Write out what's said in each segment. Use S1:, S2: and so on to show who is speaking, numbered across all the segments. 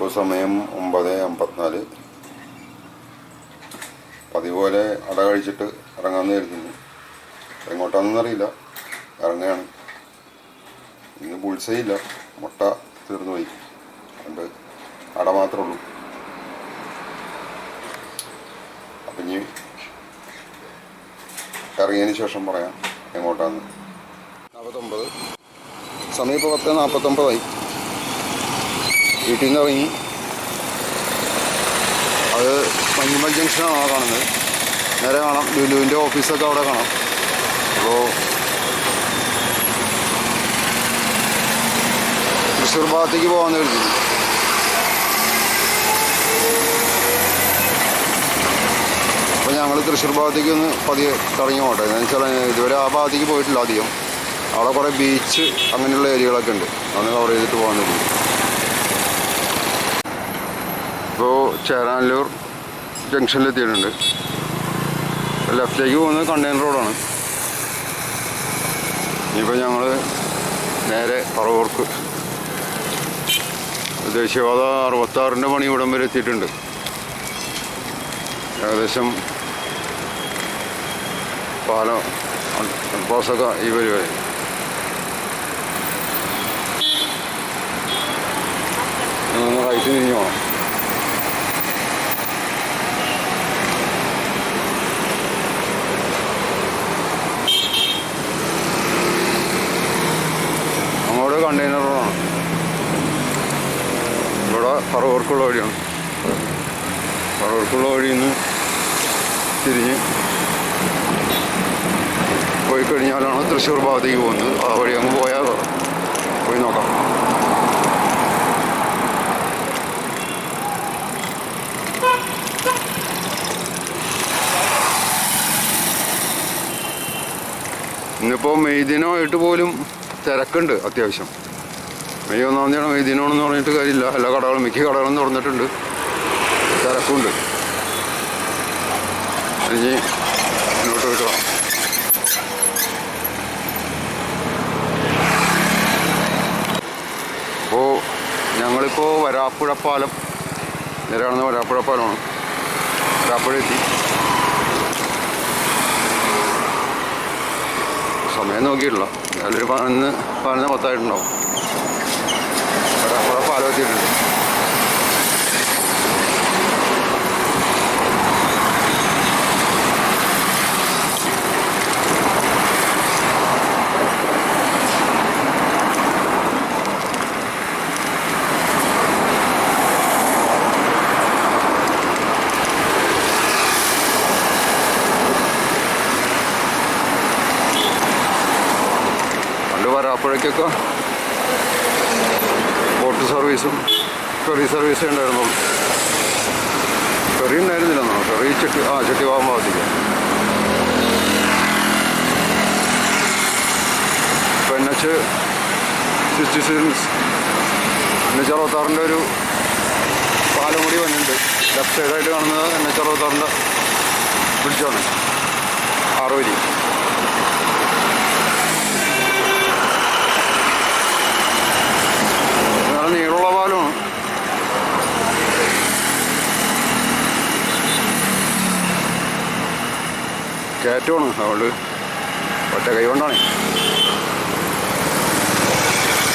S1: ഇപ്പോൾ സമയം 9:54. പതിപോലെ അട കഴിച്ചിട്ട് ഇറങ്ങാമെന്ന് കരുതുന്നു. എങ്ങോട്ടാണെന്നറിയില്ല, ഇറങ്ങുകയാണ്. ഇന്ന് ബുൾസയില്ല, മുട്ട തീർന്നു പോയി, അതുകൊണ്ട് അട മാത്രമേ ഉള്ളൂ. അപ്പം ഇനി ഇറങ്ങിയതിന് ശേഷം പറയാം എങ്ങോട്ടാന്ന്. 49 സമയം ഇപ്പോൾ 10:49. വീട്ടിൽ നിന്ന് ഇറങ്ങി. അത് മഞ്ഞുമൽ ജംഗ്ഷനാണ് ആ കാണുന്നത്. നേരെ കാണാം ലുലുവിൻ്റെ ഓഫീസൊക്കെ അവിടെ കാണാം. അപ്പോൾ തൃശ്ശൂർ ഭാഗത്തേക്ക് പോകാമെന്ന് കരുതി. അപ്പോൾ ഞങ്ങൾ തൃശ്ശൂർ ഭാഗത്തേക്ക് ഒന്ന് പതിയെ കറങ്ങി പോകട്ടെ. എന്ന് വെച്ചാൽ ഇതുവരെ ആ ഭാഗത്തേക്ക് പോയിട്ടില്ല അധികം. അവിടെ കുറേ ബീച്ച് അങ്ങനെയുള്ള ഏരിയകളൊക്കെ ഉണ്ട്, അതൊന്ന് കവർ ചെയ്തിട്ട് പോകാൻ കരുതി. ഇപ്പോൾ ചേരാനല്ലൂർ ജംഗ്ഷനിലെത്തിയിട്ടുണ്ട്. ലെഫ്റ്റിലേക്ക് പോകുന്നത് കണ്ടെയ്നർ റോഡാണ്. ഇനിയിപ്പോൾ ഞങ്ങൾ നേരെ പറവൂർക്ക് ദേശീയപാത 66-ൻ്റെ പണി ഇവിടം വരെ എത്തിയിട്ടുണ്ട്. ഏകദേശം പാലം പാസൊക്കെ ഈ വരെ റൈറ്റ് തിരിഞ്ഞു പോകണം. അങ്ങോട്ട് കണ്ടെയ്നർ റോഡാണ്. ഇവിടെ പറവൂർക്കുള്ള വഴിയാണ്. പറവൂർക്കുള്ള വഴിയിൽ നിന്ന് തിരിഞ്ഞ് പോയി കഴിഞ്ഞാലാണ് തൃശ്ശൂർ ഭാഗത്തേക്ക് പോകുന്നത്. ആ വഴി അങ്ങ് പോയാൽ പോയി നോക്കാം. ഇന്നിപ്പോൾ മെയ് ദിനമായിട്ട് പോലും തിരക്കുണ്ട് അത്യാവശ്യം. മെയ് 1-ാം തീയതി മെയ് ദിനമാണെന്ന് പറഞ്ഞിട്ട് കാര്യമില്ല. എല്ലാ കടകളും മിക്ക കടകളും തുറന്നിട്ടുണ്ട്, തിരക്കുണ്ട്. ഇനി മുന്നോട്ട് പോയിട്ട് അപ്പോൾ ഞങ്ങളിപ്പോൾ വരാപ്പുഴ പാലം, നേരെ കാണുന്ന വരാപ്പുഴ പാലമാണ്. വരാപ്പുഴ എത്തി. സമയം നോക്കിയിട്ടില്ല, നല്ലൊരു 11:10 വരാപ്പുഴ പാലം എത്തിയിട്ടുണ്ട്. വരാപ്പുഴയ്ക്കൊക്കെ ബോട്ട് സർവീസും ഫെറി സർവീസേ ഉണ്ടായിരുന്നുള്ളൂ. ഫെറി ഉണ്ടായിരുന്നില്ലെന്നോ? ഫെറി ചെട്ടിവാകം ഭാഗത്തേക്ക്. ഇപ്പോൾ NH-66 NH-66-ൻ്റെ ഒരു പാലം കൂടി വന്നിട്ടുണ്ട്. ലെഫ്റ്റ് സൈഡായിട്ട് കാണുന്നത് NH-66-ൻ്റെ ബ്രിഡ്ജാണ്, 6 വരി. നീളമുള്ള പാലമാണ്. കയറ്റമാണ്, അതുകൊണ്ട് ഒറ്റ കൈ കൊണ്ടാണ്.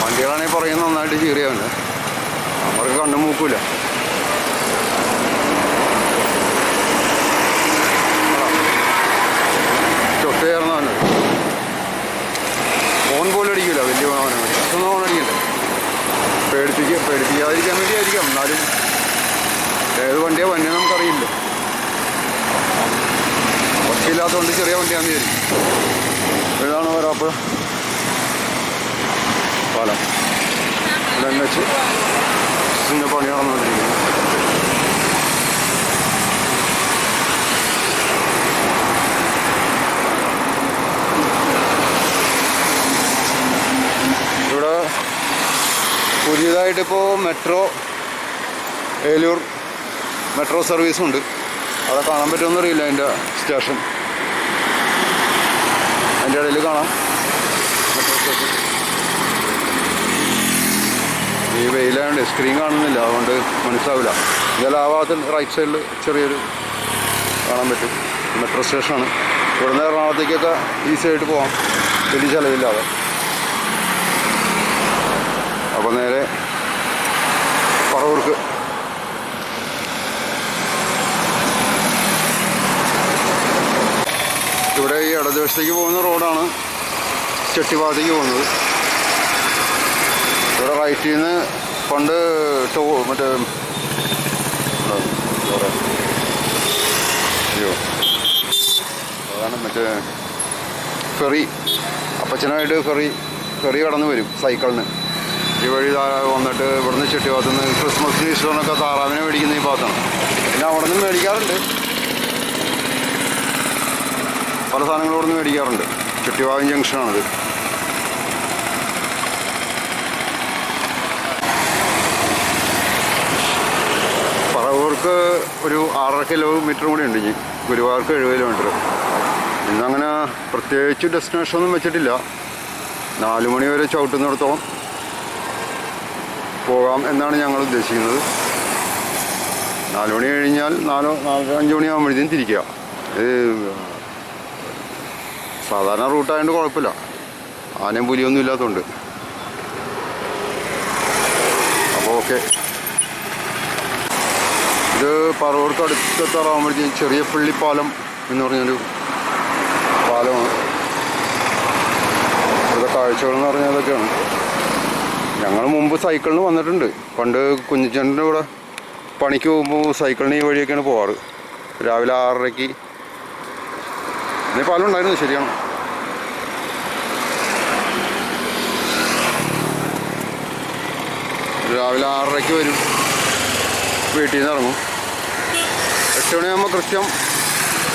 S1: വണ്ടികളാണെങ്കിൽ പറയുന്നത് നന്നായിട്ട് ചീറിയാവുന്നത്, അവർക്ക് കണ്ണും മൂക്കില്ല. ചൊട്ട് ചേർന്നവന് ഫോൺ പോലും അടിക്കില്ല, വലിയ ഫോണാണ്. ഒന്നും ഫോൺ അടിക്കില്ല. പേടിപ്പിക്കാതിരിക്കാൻ വേണ്ടിയായിരിക്കാം. എന്നാലും ഏത് വണ്ടിയാണ് വന്നെ നമുക്കറിയില്ല. ഒച്ചയില്ലാത്തതുകൊണ്ട് ചെറിയ വണ്ടിയാണെന്ന് വിചാരിക്കും. ഇതാണ് വരാപ്പുഴ പാലം. NH പണി നടന്നുകൊണ്ടിരിക്കുന്നത്. ഇവിടെ പുതിയതായിട്ടിപ്പോൾ ഏലൂർ മെട്രോ സർവീസുണ്ട്. അവിടെ കാണാൻ പറ്റുമെന്ന് അറിയില്ല. അതിൻ്റെ സ്റ്റേഷൻ അതിൻ്റെ ഇടയിൽ കാണാം മെട്രോ സ്റ്റേഷൻ. ഈ വെയിലായതുകൊണ്ട് സ്ക്രീൻ കാണുന്നില്ല, അതുകൊണ്ട് മനസ്സിലാവില്ല. എന്തായാലും ആ ഭാഗത്ത് റൈറ്റ് സൈഡിൽ ചെറിയൊരു കാണാൻ പറ്റും മെട്രോ സ്റ്റേഷനാണ്. ഇവിടുന്ന് എറണാകുളത്തേക്കൊക്കെ ഈസി ആയിട്ട് പോകാം, വലിയ ചിലവില്ലാതെ. അപ്പോൾ നേരെ പറവൂർക്ക്. ഇവിടെ ഈ ഇടതുവശത്തേക്ക് പോകുന്ന റോഡാണ് ചെട്ടിഭാഗത്തേക്ക് പോകുന്നത്. ഇവിടെ റൈറ്റിൽ നിന്ന് പണ്ട് മറ്റേ അയ്യോ അതാണ് മറ്റേ ഫെറി, അപ്പച്ചനായിട്ട് ഫെറി കടന്ന് വരും സൈക്കിളിന്. ഈ വഴി വന്നിട്ട് ഇവിടുന്ന് ചെട്ടിഭാഗത്തു നിന്ന് ക്രിസ്മസിന് ഈസ്റ്ററിനൊക്കെ താറാവിനെ മേടിക്കുന്ന ഈ ഭാഗത്താണ്. പിന്നെ അവിടെ നിന്ന് മേടിക്കാറുണ്ട്, പല സാധനങ്ങളും ഇവിടെ നിന്ന് മേടിക്കാറുണ്ട്. ചെട്ടിഭാഗം ജംഗ്ഷനാണിത്. പറവൂർക്ക് ഒരു 6.5 കിലോമീറ്റർ കൂടി ഉണ്ട്. ഇനി ഗുരുവായൂർക്ക് 70 കിലോമീറ്റർ. ഇന്നങ്ങനെ പ്രത്യേകിച്ച് ഡെസ്റ്റിനേഷൻ ഒന്നും വെച്ചിട്ടില്ല. 4 മണി വരെ ചവിട്ടുന്നിടത്തോളം പോകാം എന്നാണ് ഞങ്ങൾ ഉദ്ദേശിക്കുന്നത്. 4 മണി കഴിഞ്ഞാൽ 4-5 മണിയാകുമ്പോഴത്തേക്കും തിരിക്കുക. ഇത് സാധാരണ റൂട്ടായതുകൊണ്ട് കുഴപ്പമില്ല, ആനയും പുലിയൊന്നും ഇല്ലാത്തതുകൊണ്ട്. അപ്പോൾ ഓക്കെ. ഇത് പറവൂർക്ക് അടുത്തെത്താറാകുമ്പോഴത്തേക്കും ചെറിയ പള്ളിപ്പാലം എന്ന് പറഞ്ഞൊരു പാലമാണ്. ഇവിടുത്തെ കാഴ്ചകളെന്ന് പറഞ്ഞാൽ അതൊക്കെയാണ്. ഞങ്ങൾ മുമ്പ് സൈക്കിളിന് വന്നിട്ടുണ്ട്. പണ്ട് കുഞ്ഞിച്ചേട്ടൻ്റെ കൂടെ പണിക്ക് പോകുമ്പോൾ സൈക്കിളിന് ഈ വഴിയൊക്കെയാണ് പോവാറ്. രാവിലെ 6:30-ക്ക് ഇനി പാലം ഉണ്ടായിരുന്നു, ശരിയാണ്. രാവിലെ 6:30-ക്ക് വരും, വീട്ടിൽ നിന്ന് ഇറങ്ങും. 8 മണിയാകുമ്പോൾ കൃത്യം,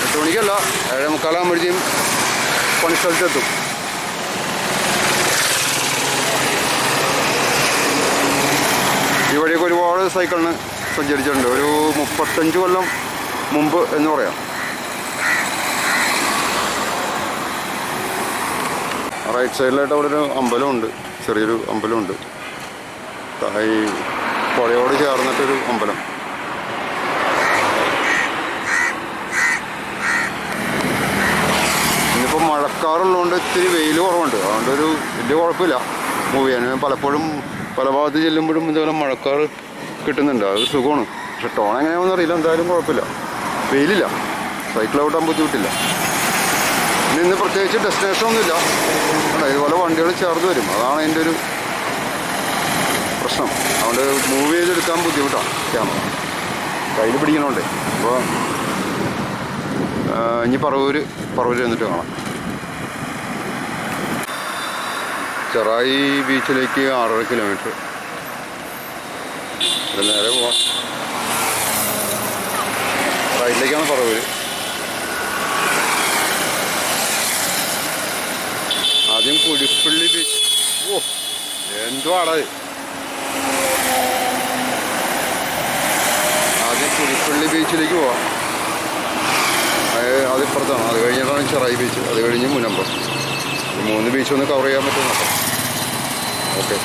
S1: 8 മണിക്കല്ല 7:45 പണിസ്ഥലത്തെത്തും. ഈ വഴിയൊക്കെ ഒരുപാട് സൈക്കിളിന് സഞ്ചരിച്ചിട്ടുണ്ട്. ഒരു 35 കൊല്ലം മുമ്പ് എന്ന് പറയാം. റൈറ്റ് സൈഡിലായിട്ട് അവിടെ ഒരു അമ്പലമുണ്ട്, ചെറിയൊരു അമ്പലമുണ്ട്. ഈ പുഴയോട് ചേർന്നിട്ടൊരു അമ്പലം. ഇന്നിപ്പോൾ മഴക്കാറുള്ളതുകൊണ്ട് ഇത്തിരി വെയിൽ കുറവുണ്ട്, അതുകൊണ്ടൊരു വലിയ കുഴപ്പമില്ല മൂവ് ചെയ്യാൻ. പലപ്പോഴും പല ഭാഗത്ത് ചെല്ലുമ്പോഴും ഇതുപോലെ മഴക്കാർ കിട്ടുന്നുണ്ട്, അത് സുഖമാണ്. പക്ഷെ ടോൺ എങ്ങനെയാണെന്ന് അറിയില്ല, എന്തായാലും കുഴപ്പമില്ല, വെയിലില്ല, സൈക്കിൾ ഔട്ടാൻ ബുദ്ധിമുട്ടില്ല. ഇന്ന് പ്രത്യേകിച്ച് ഡെസ്റ്റിനേഷനൊന്നുമില്ല, ഇതുപോലെ വണ്ടികൾ ചേർന്ന് വരും, അതാണ് അതിൻ്റെ ഒരു പ്രശ്നം. അതുകൊണ്ട് മൂവ് ചെയ്തെടുക്കാൻ ബുദ്ധിമുട്ടാണ് ക്യാമറ, കയ്യിൽ പിടിക്കണോണ്ടേ. അപ്പോൾ ഇനി പറവൂര് എന്നിട്ട് കാണാം. ചെറായി ബീച്ചിലേക്ക് 6.5 കിലോമീറ്റർ. ഇത് നേരെ പോവാം. റൈറ്റിലേക്കാണ് പറവൂര്. ആദ്യം കുടിപ്പള്ളി ബീച്ച്. ഓ എന്തുവാണ് ആദ്യം കുടിപ്പള്ളി ബീച്ചിലേക്ക് പോവാം. അതിപ്പുറത്താണ്. അത് കഴിഞ്ഞിട്ടാണ് ചെറായി ബീച്ച്, അത് കഴിഞ്ഞ് മുനമ്പം. 3 ബീച്ച് ഒന്ന് കവർ ചെയ്യാൻ പറ്റും നോക്കാം. ഓക്കെ.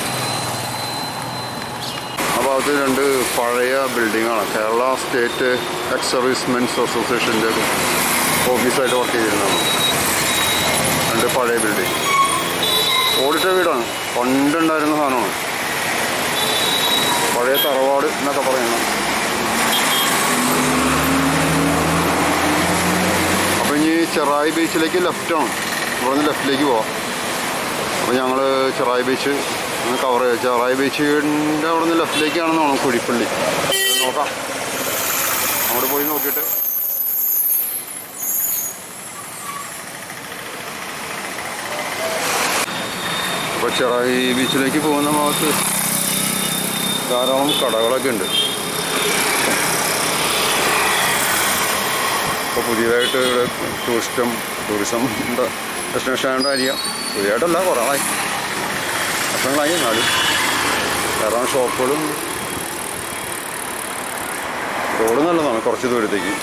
S1: ആ ഭാഗത്ത് 2 പഴയ ബിൽഡിങ്ങാണ്. കേരള സ്റ്റേറ്റ് എക്സ് സർവീസ്മെൻസ് അസോസിയേഷൻ്റെ ഓഫീസായിട്ട് വർക്ക് ചെയ്തിരുന്നതാണ്. 2 പഴയ ബിൽഡിങ്. ഓടിട്ട വീടാണ്, പണ്ടുണ്ടായിരുന്ന സാധനമാണ്. പഴയ തറവാട് എന്നൊക്കെ പറയുന്നത്. അപ്പോൾ ഇനി ചെറായി ബീച്ചിലേക്ക് ലെഫ്റ്റാണ്, ഇവിടെ നിന്ന് ലെഫ്റ്റിലേക്ക് പോവാം. അപ്പോൾ ഞങ്ങൾ ചെറായി ബീച്ച് ഒന്ന് കവർ ചെയ്യുക. ചെറായി ബീച്ചിൻ്റെ അവിടെ നിന്ന് ലെഫ്റ്റിലേക്കാണെന്ന് തോന്നുന്നു കുഴിപ്പള്ളി. നോക്കാം, അവിടെ പോയി നോക്കിയിട്ട്. അപ്പോൾ ചെറായി ബീച്ചിലേക്ക് പോകുന്ന ഭാഗത്ത് ധാരാളം കടകളൊക്കെ ഉണ്ട്. ഇപ്പോൾ പുതിയതായിട്ട് ഇവിടെ ടൂറിസം ഡെസ്റ്റിനേഷൻ ആയതുകൊണ്ടായിരിക്കാം. പുതിയതായിട്ടല്ല, കുറേ വർഷങ്ങളായി. എന്നാലും ധാരാളം ഷോപ്പുകളും. റോഡ് നല്ലതാണ്, കുറച്ച് ദൂരത്തേക്ക്.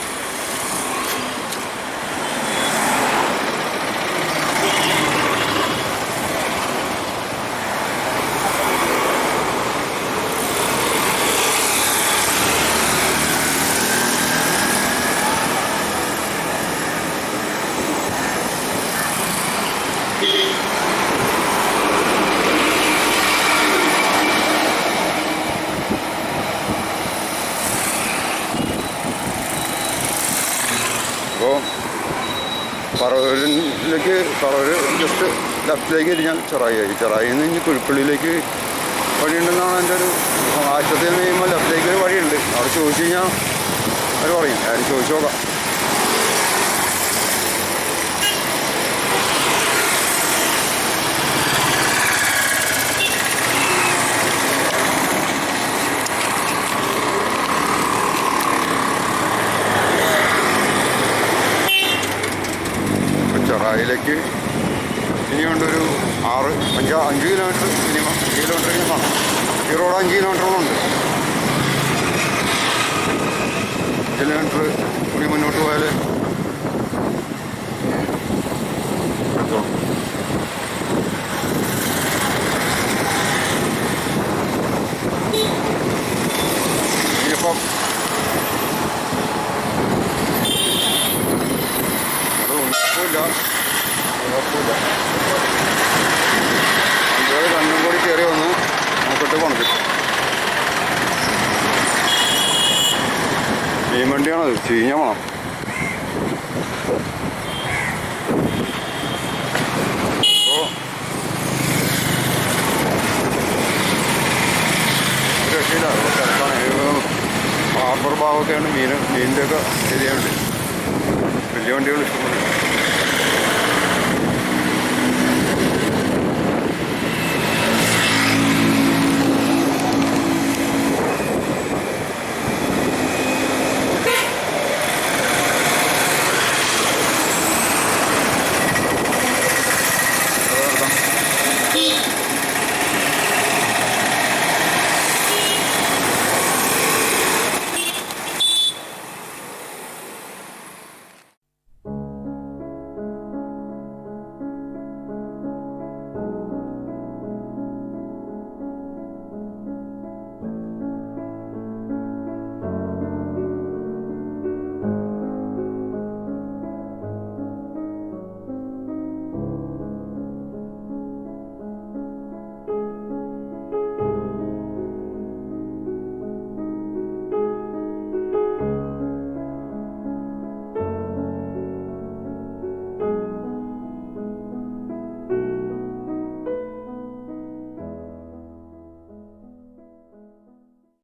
S1: പറവൂരിലേക്ക് പറവൂർ ജസ്റ്റ് ലെഫ്റ്റിലേക്ക് തിരിഞ്ഞാൽ ചെറായി ചെറായിൽ നിന്ന് ഇനി കുഴിപ്പള്ളിയിലേക്ക് വഴിയുണ്ടെന്നാണ് എൻ്റെ ഒരു ആശുപത്രിയിൽ നിന്ന് കഴിയുമ്പോൾ ലെഫ്റ്റിലേക്ക് ഒരു വഴിയുണ്ട്. അവിടെ ചോദിച്ചു കഴിഞ്ഞാൽ അവർ പറയും. ആരും ചോദിച്ചു നോക്കാം. ചെറായിലേക്ക് ഇനിയുണ്ടൊരു 5 കിലോമീറ്റർ മിനിമം 5 കിലോമീറ്ററെങ്കിലും കാണും. ഈ റോഡ് 5 കിലോമീറ്ററോളമുണ്ട്. 5 കിലോമീറ്റർ കൂടി മുന്നോട്ട് പോയാൽ ഇനിയിപ്പം കുഴപ്പമില്ല. വണ്ടികൾ രണ്ടും കൂടി കയറി വന്ന് നോക്കിട്ട് പോണത്. മീൻ വണ്ടിയാണത്. ചീഞ്ഞ മണം. അപ്പോൾ രക്ഷയില്ല. ഹാർബർ ഭാഗമൊക്കെയാണ് മീനിൻ്റെയൊക്കെ ഏരിയ ഉണ്ട്. വലിയ വണ്ടികൾ ഇഷ്ടപ്പെടുന്നത്.